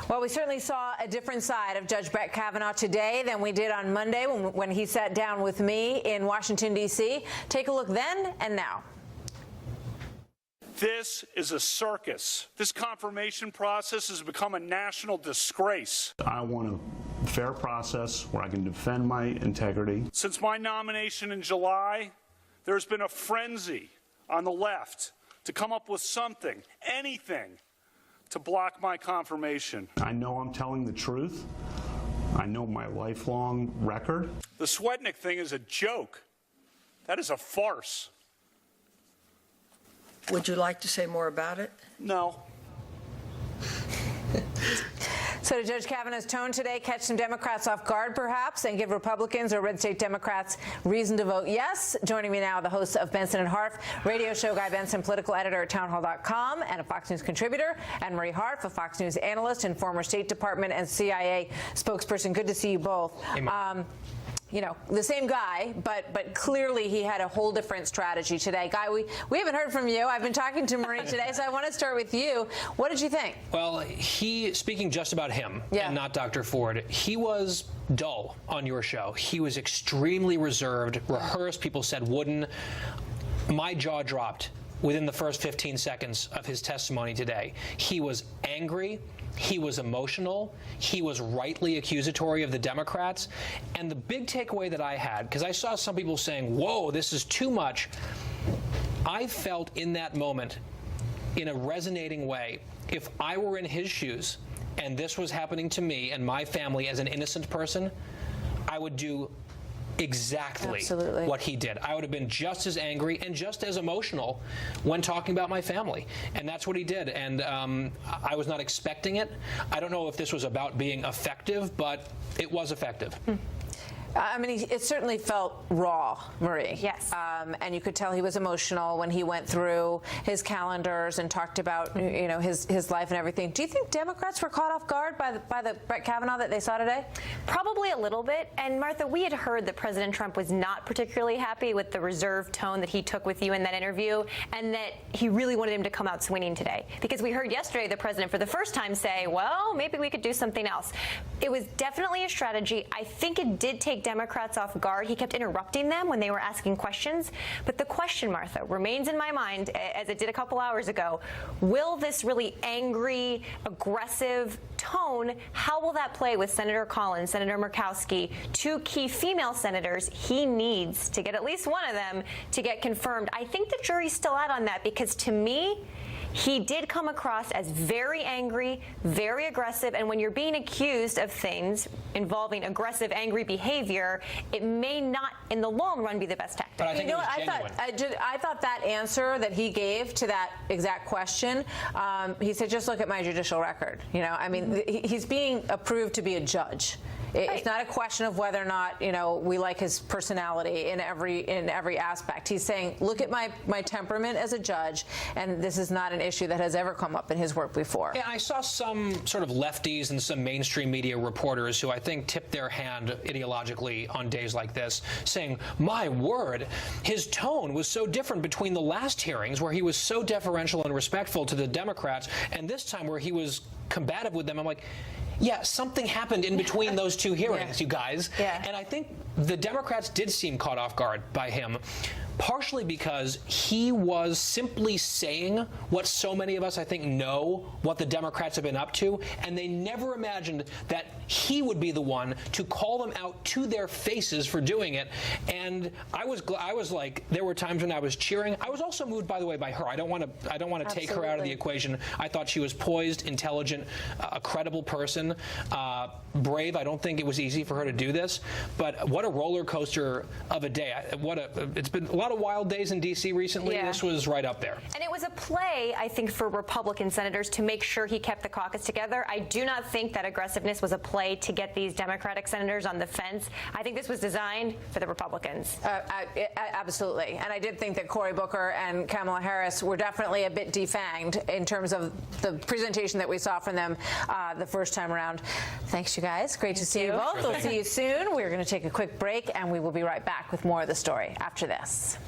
Well, we certainly saw a different side of Judge Brett Kavanaugh today than we did on Monday when he sat down with me in Washington, D.C. Take a look then and now. This is a circus. This confirmation process has become a national disgrace. I want a fair process where I can defend my integrity. Since my nomination in July, there's been a frenzy on the left to come up with something, anything, to block my confirmation. I know I'm telling the truth. I know my lifelong record. The Swetnick thing is a joke. That is a farce. Would you like to say more about it? No. So did Judge Kavanaugh's tone today catch some Democrats off guard, perhaps, and give Republicans or red state Democrats reason to vote yes? Joining me now, the host of Benson and Harf, radio show Guy Benson, political editor at townhall.com, and a Fox News contributor, and Marie Harf, a Fox News analyst and former State Department and CIA spokesperson. Good to see you both. You know, the same guy, but clearly he had a whole different strategy today. Guy, we haven't heard from you. I've been talking to Marie today, so I want to start with you. What did you think? Well, speaking just about him and not Dr. Ford, he was dull on your show. He was extremely reserved, rehearsed. People said wooden. My jaw dropped within the first 15 seconds of his testimony today. He was angry. He was emotional. He was rightly accusatory of the Democrats. And the big takeaway that I had, because I saw some people saying, whoa, this is too much. I felt in that moment, in a resonating way, if I were in his shoes and this was happening to me and my family as an innocent person, I would do exactly what he did. I would have been just as angry and just as emotional when talking about my family. And that's what he did. And I was not expecting it. I don't know if this was about being effective, but it was effective. I mean, it certainly felt raw, Marie. Yes. And you could tell he was emotional when he went through his calendars and talked about, you know, his life and everything. Do you think Democrats were caught off guard by the Brett Kavanaugh that they saw today? Probably a little bit. And Martha, we had heard that President Trump was not particularly happy with the reserved tone that he took with you in that interview, and that he really wanted him to come out swinging today. Because we heard yesterday the president for the first time say, well, maybe we could do something else. It was definitely a strategy. I think it did take Democrats off guard. He kept interrupting them when they were asking questions. But the question, Martha, remains in my mind, as it did a couple hours ago. Will this really angry, aggressive tone, how will that play with Senator Collins, Senator Murkowski, two key female senators he needs to get at least one of them to get confirmed? I think the jury's still out on that, because to me, he did come across as very angry, very aggressive, and when you're being accused of things involving aggressive, angry behavior, it may not, in the long run, be the best tactic. But I think I thought that answer that he gave to that exact question, he said, just look at my judicial record. You know, I mean, he's being approved to be a judge. It's not a question of whether or not, you know, we like his personality in every aspect. He's saying, look at my temperament as a judge, and this is not an issue that has ever come up in his work before. Yeah, I saw some sort of lefties and some mainstream media reporters who I think tip their hand ideologically on days like this, saying, my word, his tone was so different between the last hearings where he was so deferential and respectful to the Democrats, and this time where he was combative with them. I'm like, yeah, something happened in between those two hearings, you guys. Yeah. And I think the Democrats did seem caught off guard by him, partially because he was simply saying what so many of us, I think, know what the Democrats have been up to, and they never imagined that he would be the one to call them out to their faces for doing it. And I was like, there were times when I was cheering. I was also moved, by the way, by her. I don't want to take her out of the equation. I thought she was poised, intelligent, a credible person, brave. I don't think it was easy for her to do this, but what a roller coaster of a day. It's been a lot of wild days in D.C. recently. Yeah. This was right up there. And it was a play, I think, for Republican senators to make sure he kept the caucus together. I do not think that aggressiveness was a play to get these Democratic senators on the fence. I think this was designed for the Republicans. Absolutely. And I did think that Cory Booker and Kamala Harris were definitely a bit defanged in terms of the presentation that we saw from them the first time around. Thanks, you guys. Great to see you both. We'll see you soon. We're going to take a quick break, and we will be right back with more of the story after this.